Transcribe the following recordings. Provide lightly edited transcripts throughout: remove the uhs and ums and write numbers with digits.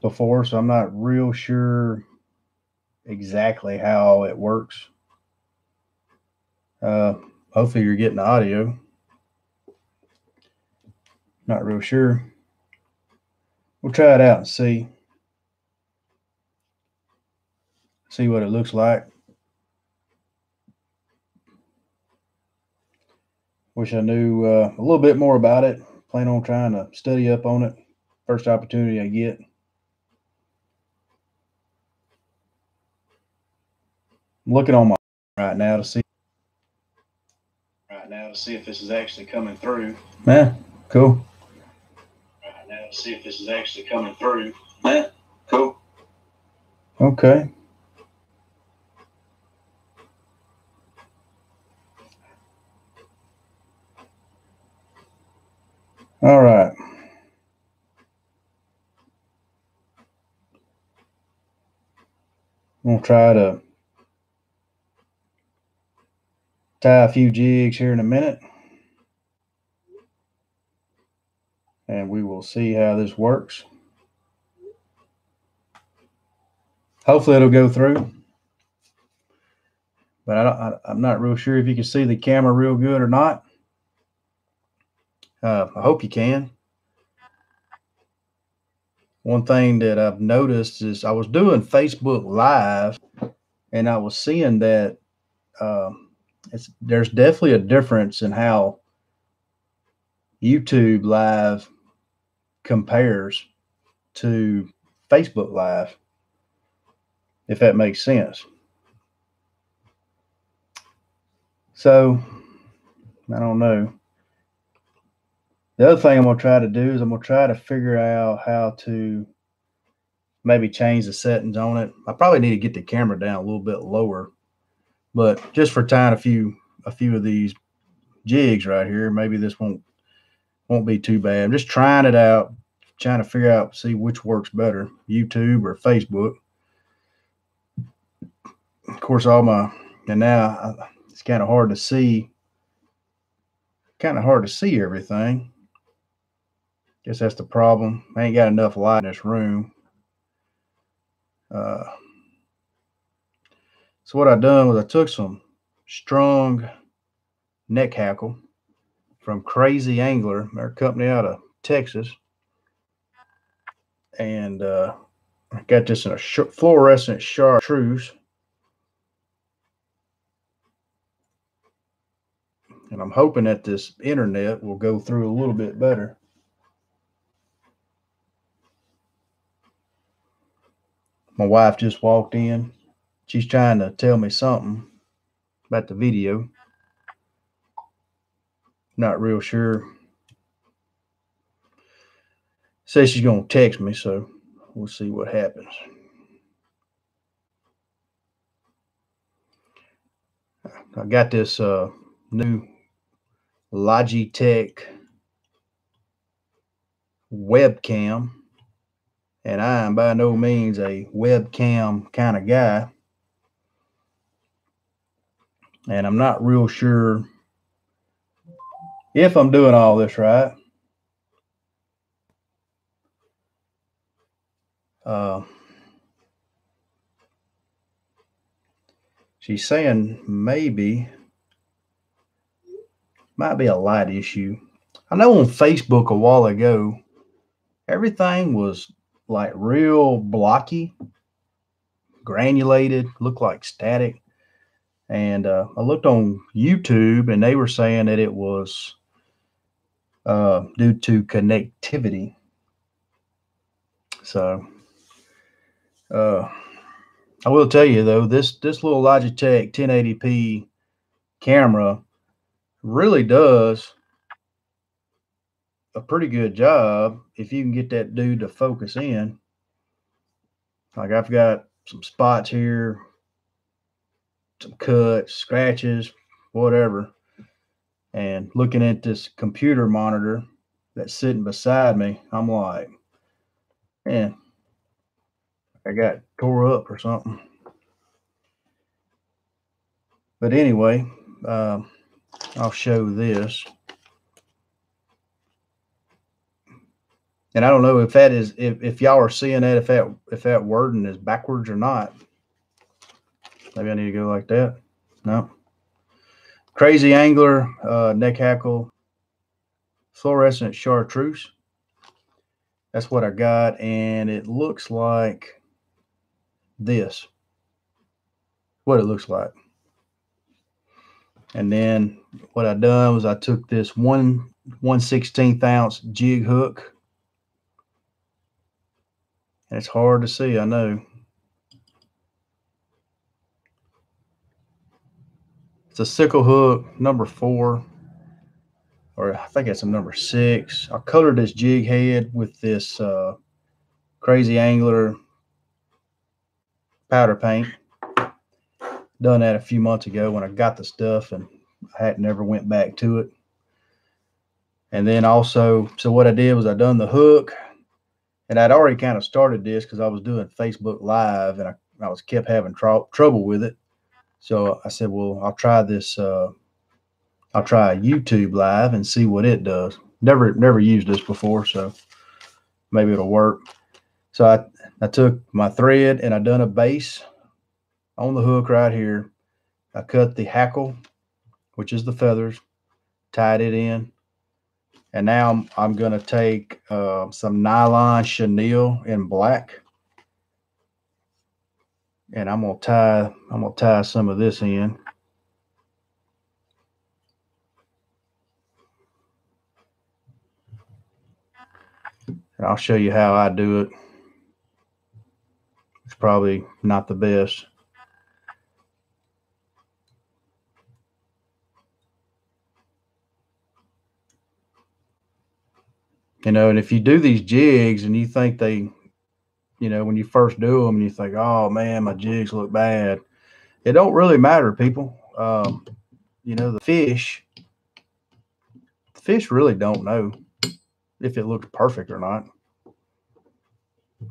before, so I'm not real sure exactly how it works. Hopefully you're getting the audio. Not real sure. We'll try it out and see what it looks like. Wish I knew a little bit more about it. Plan on trying to study up on it first opportunity I get. I'm looking on my right now to see if this is actually coming through. Yeah, cool. Right now to see if this is actually coming through. Yeah, cool. Okay. All right. I'm going to try to tie a few jigs here in a minute. And we will see how this works. Hopefully it'll go through. But I'm not real sure if you can see the camera real good or not. I hope you can. One thing that I've noticed is I was doing Facebook Live, and I was seeing that there's definitely a difference in how YouTube Live compares to Facebook Live, if that makes sense. So, I don't know. The other thing I'm going to try to do is I'm going to try to figure out how to maybe change the settings on it. I probably need to get the camera down a little bit lower, but just for tying a few of these jigs right here, maybe this won't be too bad. I'm just trying it out, trying to figure out, see which works better, YouTube or Facebook. Of course, and now it's kind of hard to see everything. Guess that's the problem. I ain't got enough light in this room. So what I done was I took some strong neck hackle from Crazy Angler, their company out of Texas, and I got this in a fluorescent chartreuse, and I'm hoping that this internet will go through a little bit better. My wife just walked in. She's trying to tell me something about the video. Not real sure. Says she's going to text me, so we'll see what happens. I got this new Logitech webcam, and I am by no means a webcam kind of guy, and I'm not real sure if I'm doing all this right. She's saying maybe might be a light issue. I know on Facebook a while ago, everything was like real blocky, granulated, looked like static. And I looked on YouTube, and they were saying that it was due to connectivity. So I will tell you though, this little Logitech 1080p camera really does a pretty good job if you can get that dude to focus in. Like I've got some spots here, some cuts, scratches, whatever. And looking at this computer monitor that's sitting beside me, I'm like, man, I got tore up or something. But anyway, I'll show this. And I don't know if that is if y'all are seeing that if that wording is backwards or not. Maybe I need to go like that. No. Crazy angler, neck hackle, fluorescent chartreuse. That's what I got, and it looks like this. What it looks like. And then what I done was I took this 1/16 ounce jig hook. And it's hard to see, I know. It's a sickle hook, number 4, or I think it's a number 6. I colored this jig head with this Crazy Angler powder paint. Done that a few months ago when I got the stuff, and I had never went back to it. And then also, so what I did was I done the hook, and I'd already kind of started this because I was doing Facebook Live, and I was kept having trouble with it. So I said, well, I'll try this. I'll try a YouTube Live and see what it does. Never used this before, so maybe it'll work. So I took my thread and I done a base on the hook right here. I cut the hackle, which is the feathers, tied it in. And now I'm going to take some nylon chenille in black. And I'm going to tie some of this in. And I'll show you how I do it. It's probably not the best. You know, and if you do these jigs and you think they, you know, when you first do them and you think, oh man, my jigs look bad, it don't really matter, people. You know, the fish really don't know if it looks perfect or not.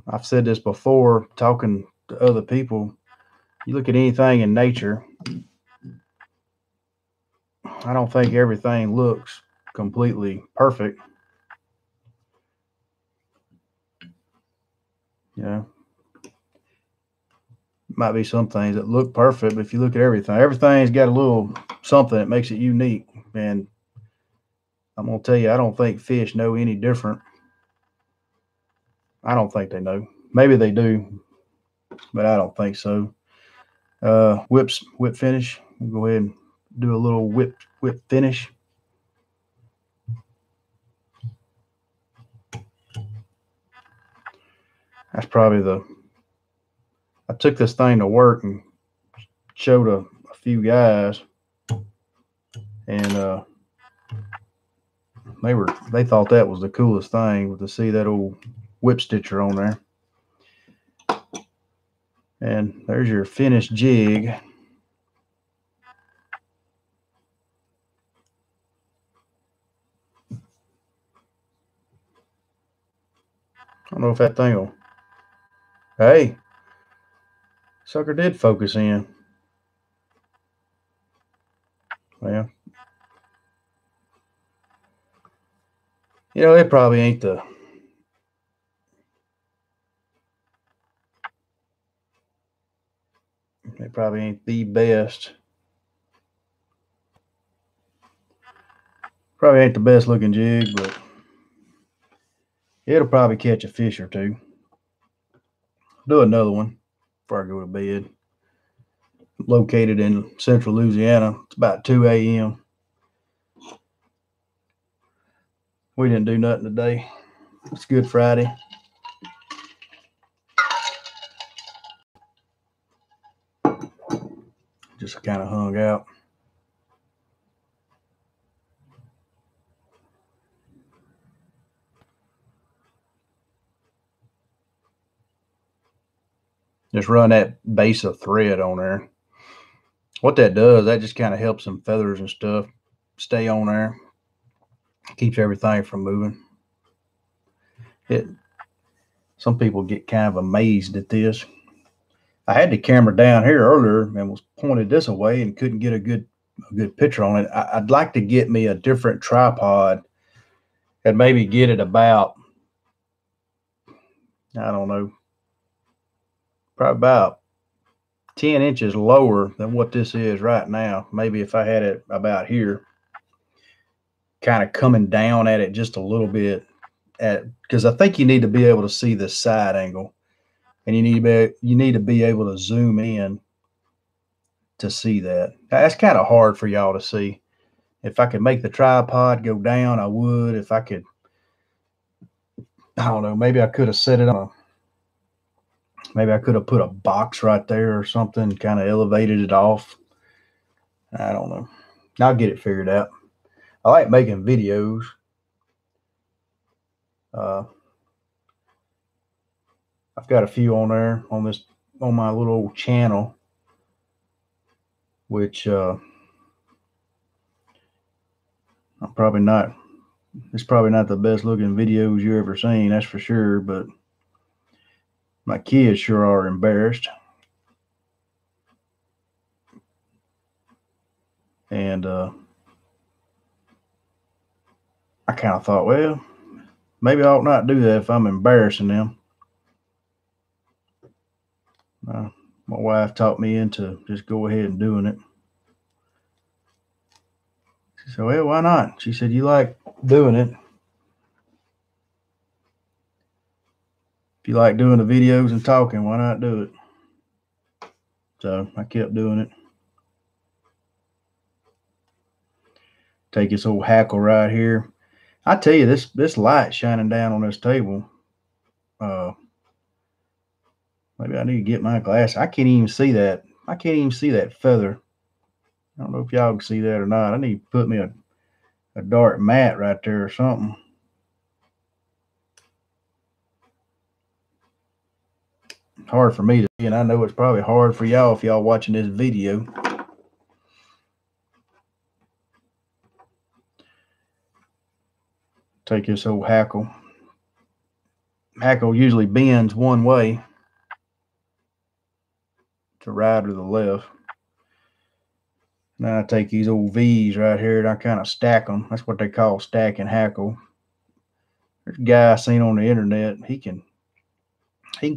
I've said this before, talking to other people. You look at anything in nature, I don't think everything looks completely perfect. You know, might be some things that look perfect, but if you look at everything's got a little something that makes it unique. And I'm going to tell you, I don't think fish know any different. I don't think they know. Maybe they do, but I don't think so. Whip finish. We'll go ahead and do a little whip finish. That's probably I took this thing to work and showed a few guys, and they thought that was the coolest thing, to see that old whip stitcher on there. And there's your finished jig. I don't know if that thing will. Hey, sucker did focus in. Well, you know, it probably ain't the best. Probably ain't the best looking jig, but it'll probably catch a fish or two. Do another one before I go to bed. Located in central Louisiana. It's about 2 a.m. We didn't do nothing today. It's Good Friday. Just kind of hung out. Just run that base of thread on there. What that does, that just kind of helps some feathers and stuff stay on there. Keeps everything from moving. Some people get kind of amazed at this. I had the camera down here earlier and was pointed this away and couldn't get a good picture on it. I'd like to get me a different tripod and maybe get it about I don't know, probably about 10 inches lower than what this is right now. Maybe if I had it about here, kind of coming down at it just a little bit, because I think you need to be able to see the side angle, and you need to be able to zoom in to see that. That's kind of hard for y'all to see. If I could make the tripod go down, I would. If I could, I don't know, maybe I could have set it on maybe I could have put a box right there or something, kind of elevated it off. I don't know. I'll get it figured out. I like making videos. I've got a few on there on my little channel, which I'm probably not. It's probably not the best looking videos you ever seen, that's for sure. But my kids sure are embarrassed, and I kind of thought, well, maybe I ought not do that if I'm embarrassing them. My wife taught me into just go ahead and doing it. She said, well, why not? She said, you like doing it. If you like doing the videos and talking, why not do it? So I kept doing it. Take this old hackle right here. I tell you, this light shining down on this table. Maybe I need to get my glass. I can't even see that. I can't even see that feather. I don't know if y'all can see that or not. I need to put me a dark mat right there or something. Hard for me to see, and I know it's probably hard for y'all if y'all watching this video. Take this old hackle. Hackle usually bends one way, to right or the left. Now I take these old V's right here and I kind of stack them. That's what they call stacking hackle. There's a guy I seen on the internet. He can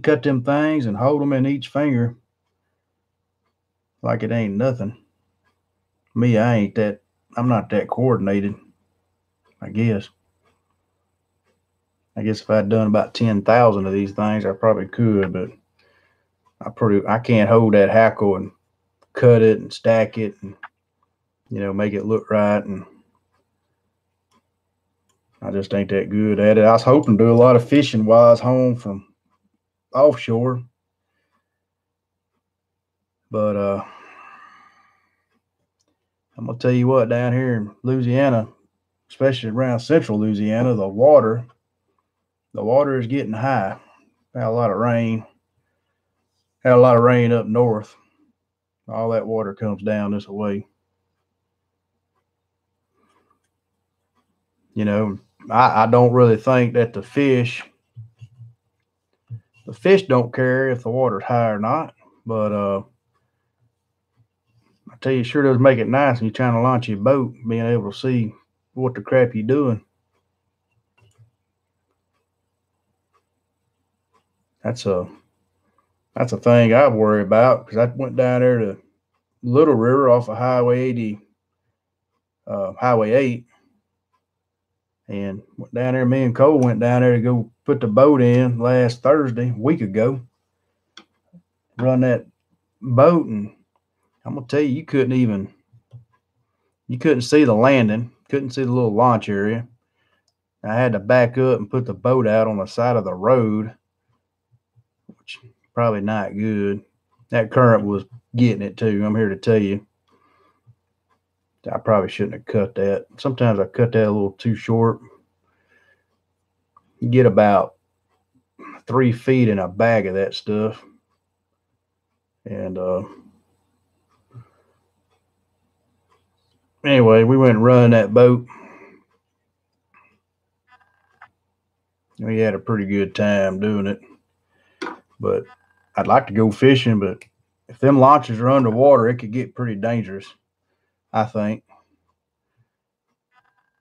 cut them things and hold them in each finger like it ain't nothing. Me, I'm not that coordinated, I guess. If I'd done about 10,000 of these things, I probably could, but I can't hold that hackle and cut it and stack it and, make it look right. And I just ain't that good at it. I was hoping to do a lot of fishing while I was home from offshore, but I'm gonna tell you what, down here in Louisiana, especially around central Louisiana, the water is getting high. Had a lot of rain up north. All that water comes down this way. I don't really think that the fish don't care if the water's high or not, but I tell you, it sure does make it nice when you're trying to launch your boat, being able to see what the crap you're doing. That's a thing I worry about, because I went down there to Little River off of Highway 8, and went down there. Me and Cole went down there to go put the boat in last Thursday, a week ago. Run that boat, and I'm gonna tell you, you couldn't see the landing, couldn't see the little launch area. I had to back up and put the boat out on the side of the road, which probably not good. That current was getting it too. I'm here to tell you, I probably shouldn't have cut that. Sometimes I cut that a little too short. You get about 3 feet in a bag of that stuff. And anyway, we went and run that boat. We had a pretty good time doing it. But I'd like to go fishing, but if them launches are underwater, it could get pretty dangerous, I think.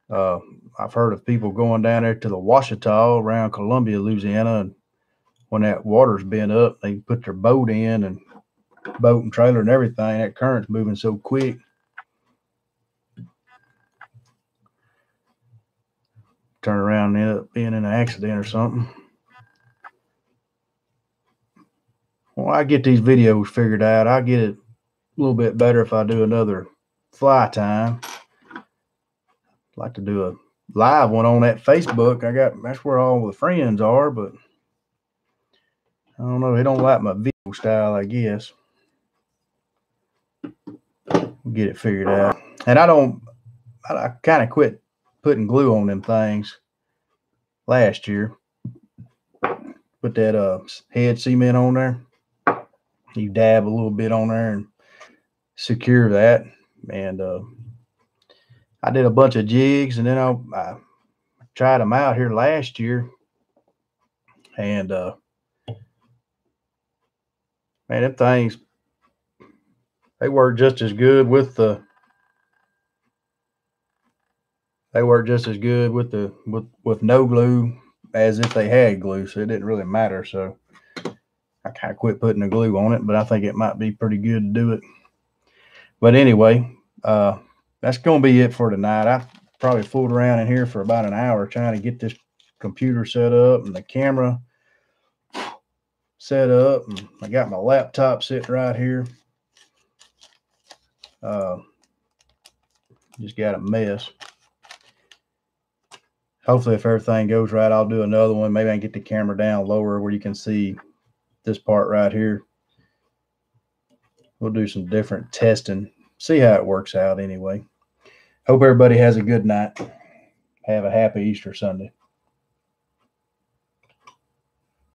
I've heard of people going down there to the Ouachita around Columbia, Louisiana, and when that water's been up, they can put their boat in, and boat and trailer and everything. That current's moving so quick. Turn around and end up being in an accident or something. Well, I get these videos figured out. I get it a little bit better if I do another fly time. I'd like to do a live one on that Facebook. That's where all the friends are, but I don't know. They don't like my video style, I guess. We'll get it figured out. And I kind of quit putting glue on them things last year. Put that head cement on there. You dab a little bit on there and secure that. And I did a bunch of jigs, and then I tried them out here last year. And man, them things, they work just as good with no glue as if they had glue, so it didn't really matter. So I kind of quit putting the glue on it, but I think it might be pretty good to do it. But anyway, that's going to be it for tonight. I probably fooled around in here for about an hour trying to get this computer set up and the camera set up. And I got my laptop sitting right here. Just got a mess. Hopefully, if everything goes right, I'll do another one. Maybe I can get the camera down lower where you can see this part right here. We'll do some different testing, see how it works out anyway. Hope everybody has a good night. Have a happy Easter Sunday.